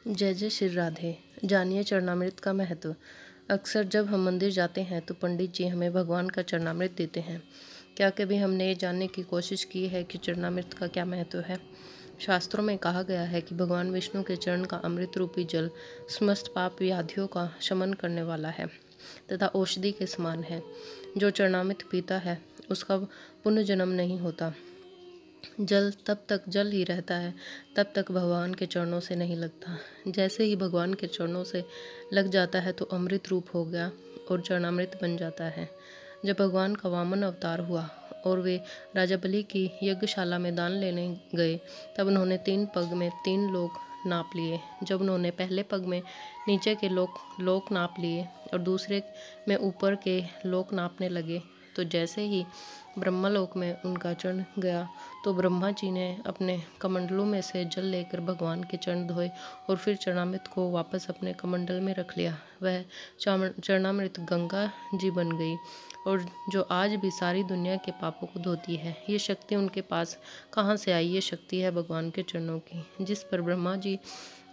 जय जय श्री राधे। जानिए चरणामृत का महत्व। अक्सर जब हम मंदिर जाते हैं तो पंडित जी हमें भगवान का चरणामृत देते हैं। क्या कभी हमने ये जानने की कोशिश की है कि चरणामृत का क्या महत्व है? शास्त्रों में कहा गया है कि भगवान विष्णु के चरण का अमृत रूपी जल समस्त पाप व्याधियों का शमन करने वाला है तथा औषधि के समान है। जो चरणामृत पीता है उसका पुनर्जन्म नहीं होता। जल तब तक जल ही रहता है, तब तक भगवान के चरणों से नहीं लगता। जैसे ही भगवान के चरणों से लग जाता है तो अमृत रूप हो गया और चरणामृत बन जाता है। जब भगवान का वामन अवतार हुआ और वे राजा बलि की यज्ञशाला में दान लेने गए, तब उन्होंने 3 पग में 3 लोक नाप लिए। जब उन्होंने पहले पग में नीचे के लोक नाप लिए और दूसरे में ऊपर के लोक नापने लगे, तो जैसे ही ब्रह्मलोक में उनका चरण गया तो ब्रह्मा जी ने अपने कमंडलों में से जल लेकर भगवान के चरण धोए और फिर चरणामृत को वापस अपने कमंडल में रख लिया। वह चरणामृत गंगा जी बन गई और जो आज भी सारी दुनिया के पापों को धोती है। ये शक्ति उनके पास कहाँ से आई? ये शक्ति है भगवान के चरणों की, जिस पर ब्रह्मा जी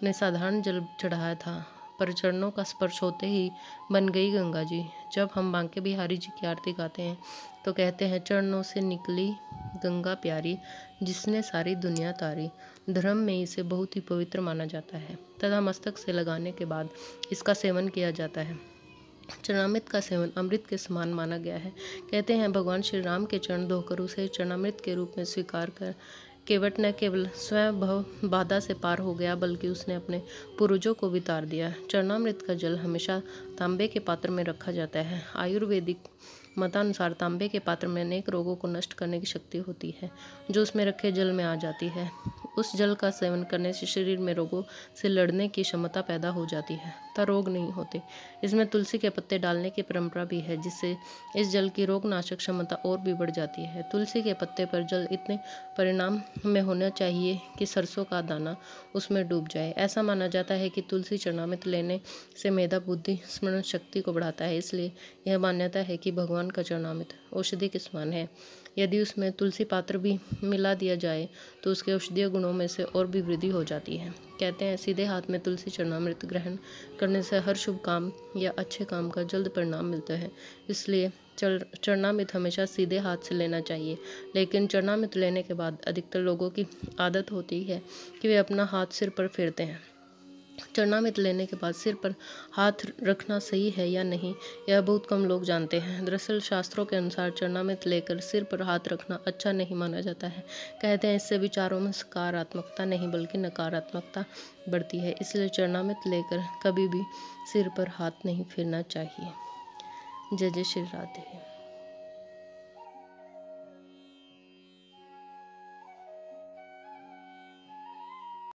ने साधारण जल चढ़ाया था, पर चरणों का स्पर्श होते ही बन गई गंगा जी। जब हम बांके बिहारी जी की आरती गाते हैं तो कहते हैं, चरणों से निकली गंगा प्यारी, जिसने सारी दुनिया तारी। धर्म में इसे बहुत ही पवित्र माना जाता है तथा मस्तक से लगाने के बाद इसका सेवन किया जाता है। चरणामृत का सेवन अमृत के समान माना गया है। कहते हैं भगवान श्री राम के चरण धोकर उसे चरणामृत के रूप में स्वीकार कर केवट न केवल स्वयं भव बाधा से पार हो गया, बल्कि उसने अपने पूर्वजों को भी तार दिया। चरणामृत का जल हमेशा तांबे के पात्र में रखा जाता है। आयुर्वेदिक मतानुसार तांबे के पात्र में अनेक रोगों को नष्ट करने की शक्ति होती है, जो उसमें रखे जल में आ जाती है। उस जल का सेवन करने से शरीर में रोगों से लड़ने की क्षमता पैदा हो जाती है तथा रोग नहीं होते। इसमें तुलसी के पत्ते डालने की परंपरा भी है, जिससे इस जल की रोगनाशक क्षमता और भी बढ़ जाती है। तुलसी के पत्ते पर जल इतने परिणाम में होना चाहिए कि सरसों का दाना उसमें डूब जाए। ऐसा माना जाता है कि तुलसी चरणामृत लेने से मेधा बुद्धि स्मरण शक्ति को बढ़ाता है। इसलिए यह मान्यता है कि भगवान का चरणामृत औषधि के समान है। यदि उसमें तुलसी पात्र भी मिला दिया जाए तो उसके औषधीय गुणों में से और भी वृद्धि हो जाती है। कहते हैं सीधे हाथ में तुलसी चरणामृत ग्रहण करने से हर शुभ काम या अच्छे काम का जल्द परिणाम मिलता है। इसलिए चरणामृत हमेशा सीधे हाथ से लेना चाहिए। लेकिन चरणामृत लेने के बाद अधिकतर लोगों की आदत होती है कि वे अपना हाथ सिर पर फेरते हैं। चरणामृत लेने के बाद सिर पर हाथ रखना सही है या नहीं, यह बहुत कम लोग जानते हैं। दरअसल शास्त्रों के अनुसार चरणामृत लेकर सिर पर हाथ रखना अच्छा नहीं माना जाता है। कहते हैं इससे विचारों में सकारात्मकता नहीं बल्कि नकारात्मकता बढ़ती है। इसलिए चरणामृत लेकर कभी भी सिर पर हाथ नहीं फेरना चाहिए। जय जय श्री राधे।